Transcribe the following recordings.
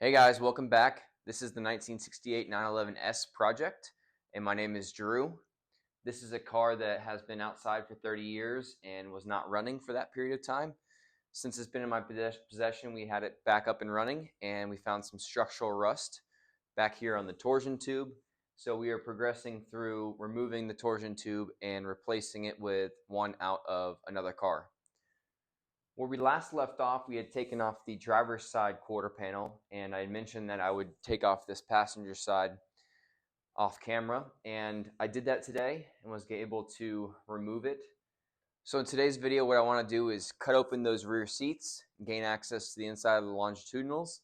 Hey guys, welcome back. This is the 1968 911S project, and my name is Drew. This is a car that has been outside for 30 years and was not running for that period of time. Since it's been in my possession, we had it back up and running, and we found some structural rust back here on the torsion tube. So we are progressing through removing the torsion tube and replacing it with one out of another car. Where we last left off, we had taken off the driver's side quarter panel, and I had mentioned that I would take off this passenger side off camera, and I did that today and was able to remove it. So in today's video, what I want to do is cut open those rear seats, gain access to the inside of the longitudinals,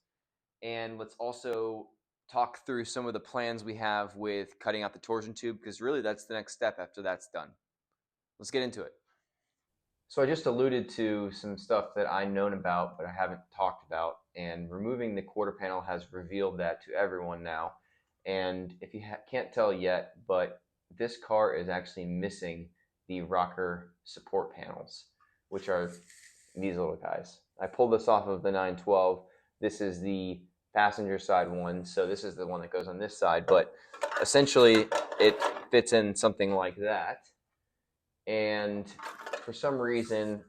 and let's also talk through some of the plans we have with cutting out the torsion tube, because really that's the next step after that's done. Let's get into it. So I just alluded to some stuff that I've known about, but I haven't talked about, and removing the quarter panel has revealed that to everyone now. And if you can't tell yet, but this car is actually missing the rocker support panels, which are these little guys. I pulled this off of the 912. This is the passenger side one, so this is the one that goes on this side, but essentially it fits in something like that. And for some reason,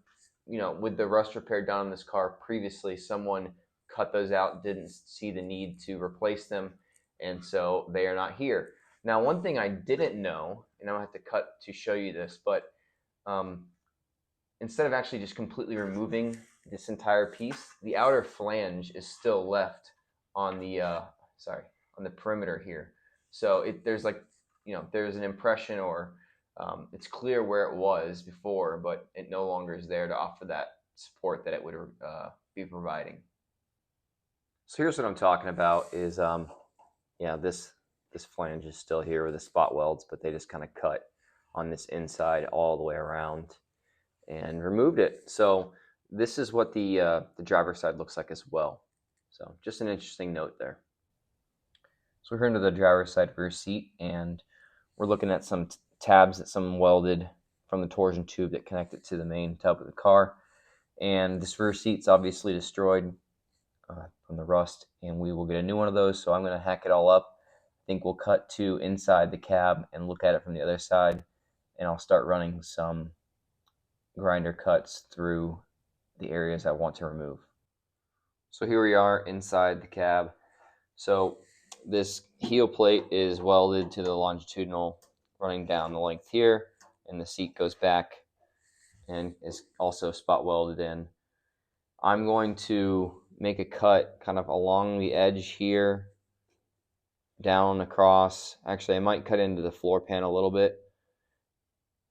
with the rust repair done on this car previously, someone cut those out, didn't see the need to replace them, and so they are not here. Now, one thing I didn't know, and I'm going to have to cut to show you this, but instead of actually just completely removing this entire piece, the outer flange is still left on the on the perimeter here. So there's there's an impression, or it's clear where it was before, but it no longer is there to offer that support that it would be providing. So here's what I'm talking about is, this flange is still here with the spot welds, but they just kind of cut on this inside all the way around and removed it. So this is what the driver's side looks like as well. So just an interesting note there. So we're here into the driver's side rear seat, and we're looking at some tabs that someone welded from the torsion tube that connect it to the main tub of the car. And this rear seat's obviously destroyed from the rust, and we will get a new one of those. So I'm going to hack it all up. I think we'll cut to inside the cab and look at it from the other side, and I'll start running some grinder cuts through the areas I want to remove. So here we are inside the cab. So this heel plate is welded to the longitudinal running down the length here, and the seat goes back and is also spot welded in. I'm going to make a cut kind of along the edge here, down across. Actually, I might cut into the floor pan a little bit,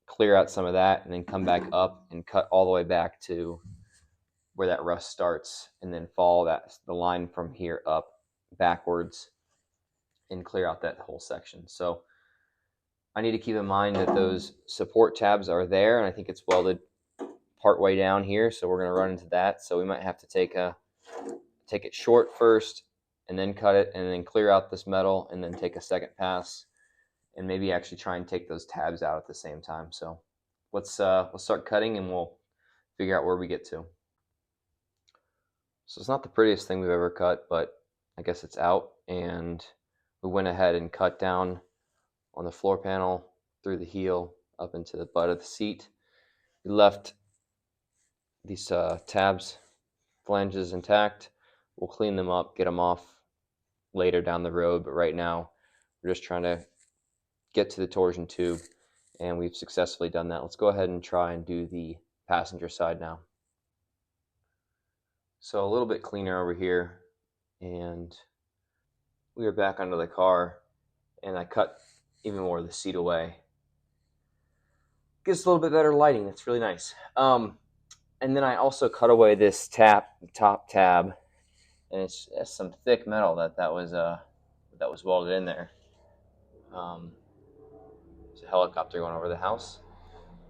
clear out some of that, and then come back up and cut all the way back to where that rust starts, and then follow the line from here up backwards and clear out that whole section. So I need to keep in mind that those support tabs are there, and I think it's welded part way down here, so we're going to run into that. So we might have to take it short first, and then cut it, and then clear out this metal, and then take a second pass, and maybe actually try and take those tabs out at the same time. So let's start cutting, and we'll figure out where we get to. So it's not the prettiest thing we've ever cut, but I guess it's out, and we went ahead and cut down on the floor panel through the heel up into the butt of the seat. We left these tabs, flanges intact. We'll clean them up, get them off later down the road, but right now we're just trying to get to the torsion tube, and we've successfully done that. Let's go ahead and try and do the passenger side now. So a little bit cleaner over here, and we are back under the car, and I cut even more of the seat away. Gives a little bit better lighting. That's really nice. And then I also cut away this top tab, and it's some thick metal that was welded in there. There's a helicopter going over the house.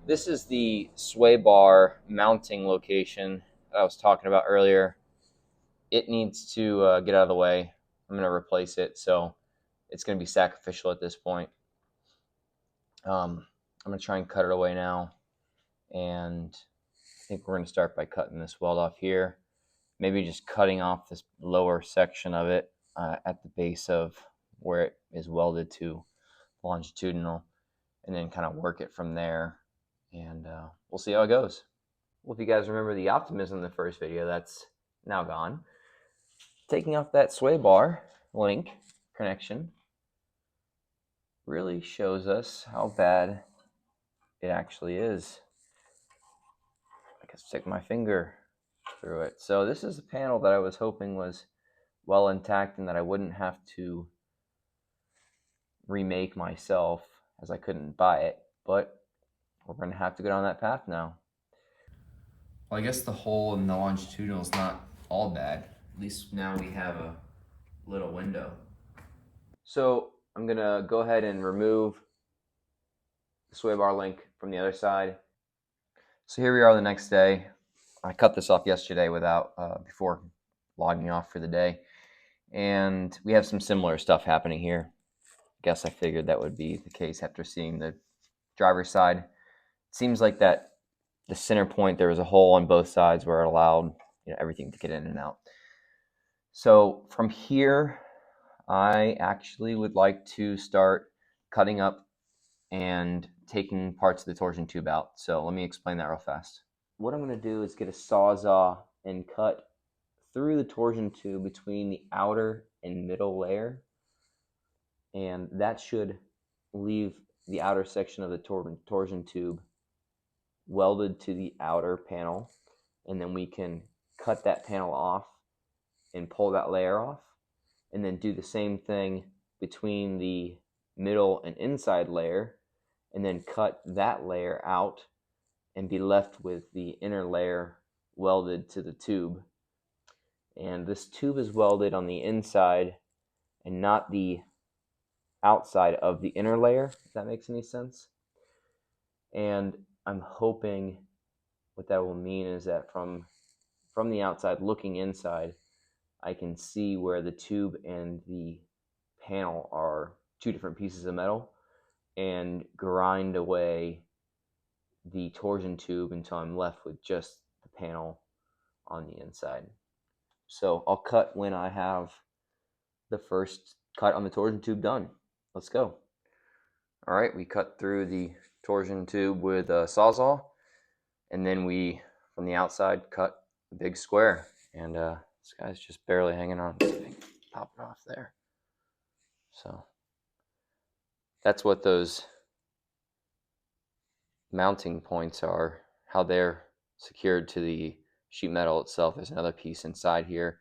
This is the sway bar mounting location that I was talking about earlier. It needs to get out of the way. I'm going to replace it, so it's going to be sacrificial at this point. I'm going to try and cut it away now, and I think we're going to start by cutting this weld off here, maybe just cutting off this lower section of it at the base of where it is welded to longitudinal, and then kind of work it from there, and we'll see how it goes. Well, if you guys remember the optimism in the first video, that's now gone. Taking off that sway bar link connection really shows us how bad it actually is. I can stick my finger through it. So this is a panel that I was hoping was well intact and that I wouldn't have to remake myself, as I couldn't buy it, but we're going to have to go down that path now. Well, I guess the hole in the longitudinal is not all bad. At least now we have a little window. So I'm going to go ahead and remove the sway bar link from the other side. So here we are the next day. I cut this off yesterday before logging off for the day. And we have some similar stuff happening here. I guess I figured that would be the case after seeing the driver's side. It seems like that the center point, there was a hole on both sides where it allowed everything to get in and out. So from here, I actually would like to start cutting up and taking parts of the torsion tube out. So let me explain that real fast. What I'm going to do is get a Sawzall and cut through the torsion tube between the outer and middle layer, and that should leave the outer section of the torsion tube welded to the outer panel, and then we can cut that panel off and pull that layer off, and then do the same thing between the middle and inside layer, and then cut that layer out and be left with the inner layer welded to the tube. And this tube is welded on the inside and not the outside of the inner layer, if that makes any sense. And I'm hoping what that will mean is that from the outside looking inside, I can see where the tube and the panel are two different pieces of metal, and grind away the torsion tube until I'm left with just the panel on the inside. So I'll cut when I have the first cut on the torsion tube done. Let's go. All right, we cut through the torsion tube with a Sawzall, and then we, from the outside, cut a big square. And this guy's just barely hanging on. Pop it off there. So that's what those mounting points are, how they're secured to the sheet metal itself. There's another piece inside here.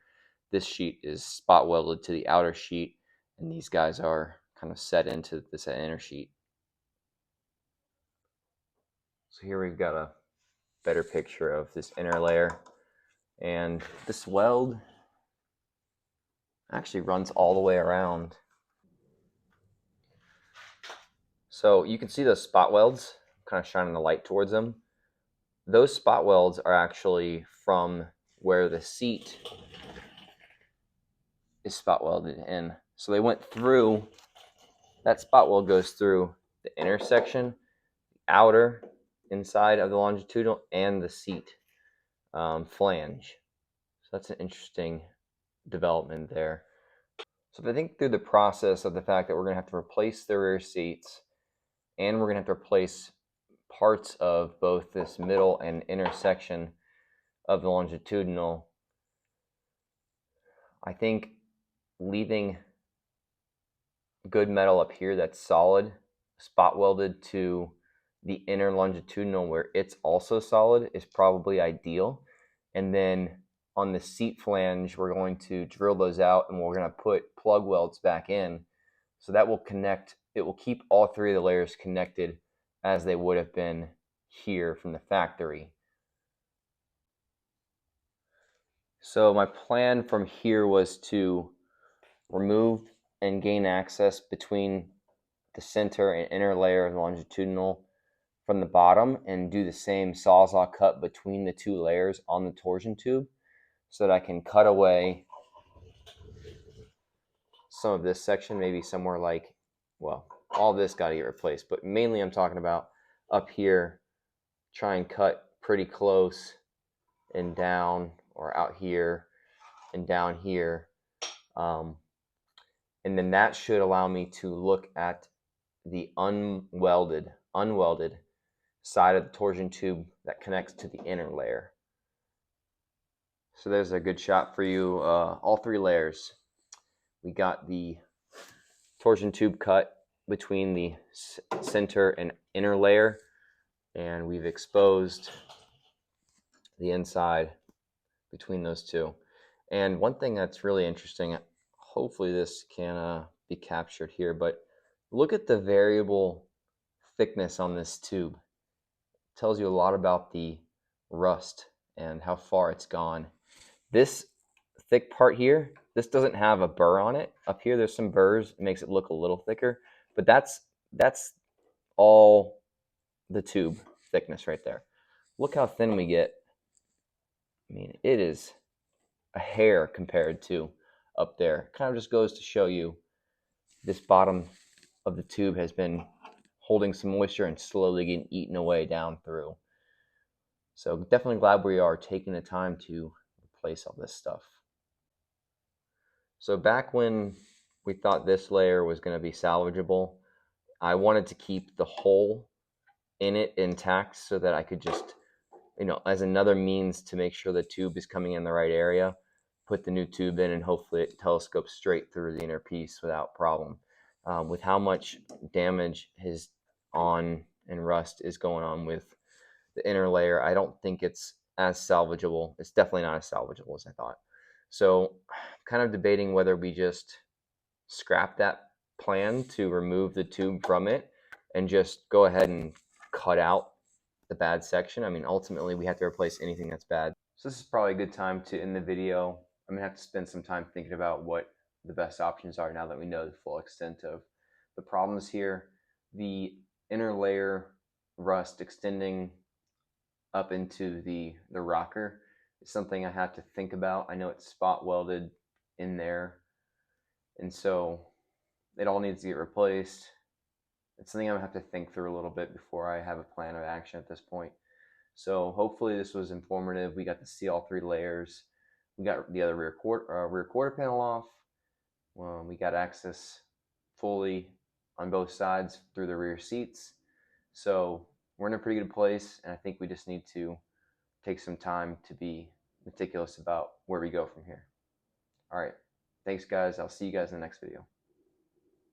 This sheet is spot welded to the outer sheet, and these guys are kind of set into this inner sheet. So here we've got a better picture of this inner layer, and this weld actually runs all the way around. So you can see those spot welds kind of shining the light towards them. Those spot welds are actually from where the seat is spot welded in. So they went through, that spot weld goes through the inner section, the outer inside of the longitudinal, and the seat flange. So that's an interesting development there. So if I think through the process of the fact that we're going to have to replace the rear seats, and we're going to have to replace parts of both this middle and inner section of the longitudinal, I think leaving good metal up here that's solid, spot welded to the inner longitudinal where it's also solid, is probably ideal. And then on the seat flange, we're going to drill those out, and we're going to put plug welds back in. So that will connect, it will keep all three of the layers connected as they would have been here from the factory. So my plan from here was to remove and gain access between the center and inner layer of the longitudinal from the bottom, and do the same Sawzall cut between the two layers on the torsion tube, so that I can cut away some of this section, maybe somewhere like, well, all this got to get replaced, but mainly I'm talking about up here, try and cut pretty close and down, or out here, and down here. And then that should allow me to look at the unwelded side of the torsion tube that connects to the inner layer. So there's a good shot for you. All three layers. We got the torsion tube cut between the center and inner layer, and we've exposed the inside between those two. And one thing that's really interesting, hopefully this can be captured here, but look at the variable thickness on this tube. It tells you a lot about the rust and how far it's gone. This thick part here, this doesn't have a burr on it. Up here there's some burrs, it makes it look a little thicker, but that's all the tube thickness right there. Look how thin we get. I mean, it is a hair compared to up there. Kind of just goes to show you this bottom of the tube has been holding some moisture and slowly getting eaten away down through. So definitely glad we are taking the time to replace all this stuff. So back when we thought this layer was going to be salvageable, I wanted to keep the hole in it intact so that I could just, as another means to make sure the tube is coming in the right area, put the new tube in and hopefully it telescopes straight through the inner piece without problem. With how much damage and rust is going on with the inner layer, I don't think it's as salvageable. It's definitely not as salvageable as I thought. So I'm kind of debating whether we just scrap that plan to remove the tube from it and just go ahead and cut out the bad section. I mean, ultimately we have to replace anything that's bad. So this is probably a good time to end the video. I'm gonna have to spend some time thinking about what the best options are now that we know the full extent of the problems here. The inner layer rust extending up into the rocker is something I have to think about. I know it's spot welded in there, and so it all needs to get replaced. It's something I'm gonna have to think through a little bit before I have a plan of action at this point. So hopefully this was informative. We got to see all three layers. We got the other rear quarter panel off. We got access fully on both sides through the rear seats. So we're in a pretty good place, and I think we just need to take some time to be meticulous about where we go from here. All right. Thanks, guys. I'll see you guys in the next video.